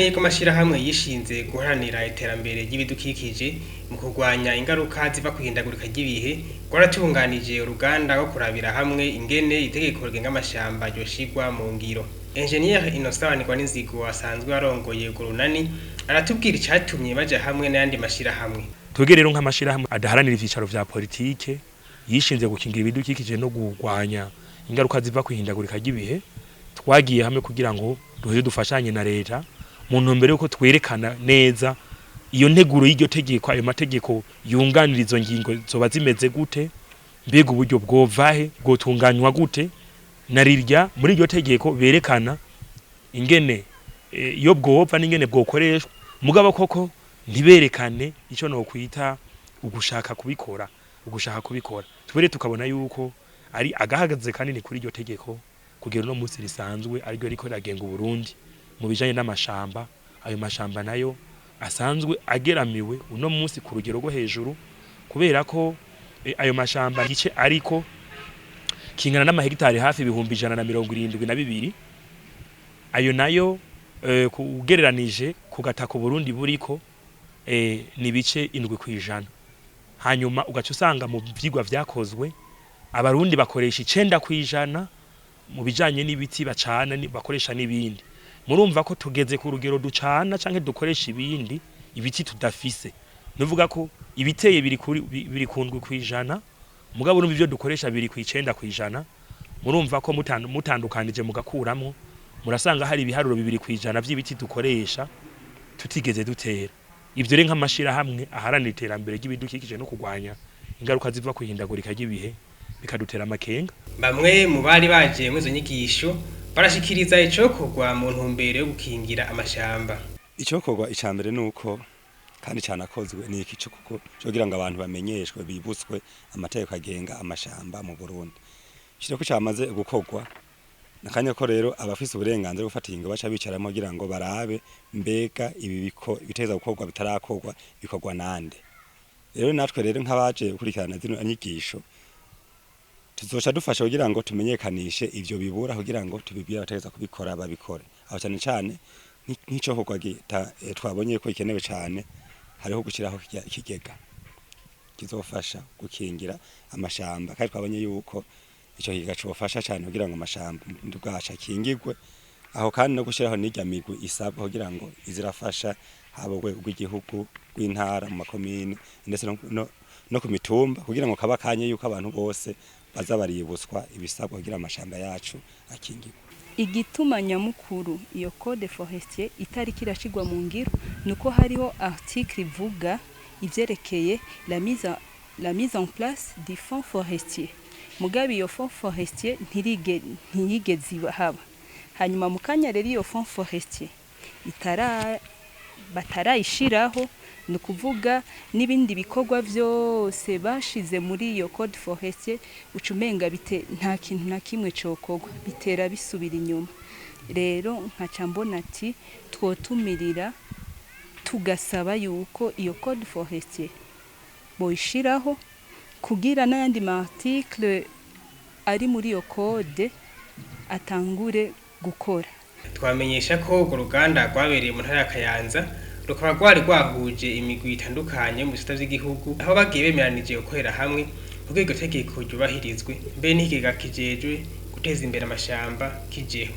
Urunani rw'amashirahamwe yishinze guharanira iterambere ry'ibidukikije mu kugwanya ingaruka ziva kw'ihindagurika ry'ibihe rwaratunganije uruganda rwo kurabira hamwe ingene itegeko rigenga amashamba ryoshirwa mu ngiro. Engineer Inosanirwa n'inzigo asanzwe arongoye Urunani aratubwira icatumye baja hamwe n'ayandi mashirahamwe. Twebwe rero nk'amashirahamwe adaharanira ivyicaro vya politike yishinze gukingira ibidukikije no kugwanya ingaruka ziva kw'ihindagurika ry'ibihe, twagiye hamwe kugira ngo duhe dufashanye na leta mu ntumbero yuko twerekana neza iyo nteguro y'iryo tegeko, ayo mategeko yunganira izo ngingo zoba zimeze gute, mbega uburyo bwovahe bwotunganywa gute, narirya muri iryo tegeko berekana ingene iyo bwova n'ingene bwokoreshwa, mugabo koko ntiberekane ico no kwita ugushaka kubikora. Twere tukabona yuko ari agahagaze kanini kuri iryo tegeko kugera no munsi risanzwe ari ryo riko ragenga Burundi mu bijanye n'amashamba. Ayo mashamba nayo asanzwe ageramiwe uno munsi ku rugero rwo hejuru, kubera ko ayo mashamba gice ariko kingana n'amahegitari hafi 172. Ayo nayo kugereranije kugataka Burundi buriko ni bice 7%. Hanyuma ugaca usanga mu vyigwa vyakozwe abarundi bakoresha 9% mu bijanye n'ibiti bacana bakoresha n'ibindi. Murumva ko tugeze ku rugero ducana canke dukoresha ibindi ibiti tudafise. Nuvuga ko ibiteye biri kundwi kwijana, mugabo urumva ivyo dukoresha biri ku 9%. Murumva ko mutandukanije mugakuramo murasanga hari ibiharuro 2% vy'ibiti dukoresha tutigeze dutera. Ivyo rero nk'amashirahamwe aharanira iterambere ry'ibidukikije no kugwanya ingaruka ziva kw'ihindagurika ry'ibihe bikadutera amakenga. Bamwe mu bari baje mu zo nyigisho barashikiriza icokorwa mu ntumbero yo gukingira amashamba. Icokorwa icambere nuko kandi canakozwe ni iki cyo kugira ngo abantu bamenyeshwe bibutswe amategeko agenga amashamba mu Burundi. Kiro ko cyamaze gukorwa nakanya ko rero abafise uburenganzira gufata ingo baca bicaramo kugira ngo barabe mbega ibi biteza gukorwa bitarakorwa bikorwa nande. Rero natwe rero nk'abaje gukurikirana zino anyigisho tuzoca dufasha kugira ngo tumenyekanishe ivyo bibura kugira ngo tubibwira abateza kubikora babikore. Aho cyane cyane nk'ico korwa twabonye ko ikenewe cyane hariho gushiraho ikigega kizofasha gukingira amashamba, kandi twabonye yuko ico kigega cofasha cyane kugira ngo amashamba ndubwaca kingirwe. Aho kandi no gushiraho n'irya migwi isabwa kugira ngo izirafasha habo rw'igihugu rw'intara mu makomine ndetse no ku mitumba kugira ngo kabakanye yuko abantu bose baza baributswa ibisabwa kugira amashamba yacu akingirwe. Igituma nyamukuru iyo code forestier itari kirashigwa mu ngiro nuko hariho article ivuga ivyerekeye la mise en place du fonds forestier. Mugabe iyo fonds forestier ntiyigeze haba. Hanyuma mukanya rero iyo fonds forestier batarayishiraho, nukuvuga nibindi bikorwa vyose bashize muri iyo code forestier ucumenga nta kintu na kimwe cokorwa, bitera bisubira inyuma. Rero nkaca mbona ati twotumirira tugasaba yuko iyo code forestier boyishiraho kugira n'ayandi article ari muri iyo code atangure gukora. Twamenyesha ko Uruganda rwabereye mu ntara ya Kayanza rukaba rwari rwahuje imigwi itandukanye mu bisata by'igihugu, aho bagiye bemeranije gukorera hamwe kugira iryo tegeko ryubahirizwe, mbe n'ikigega kijejwe guteza imbere amashamba kijeho.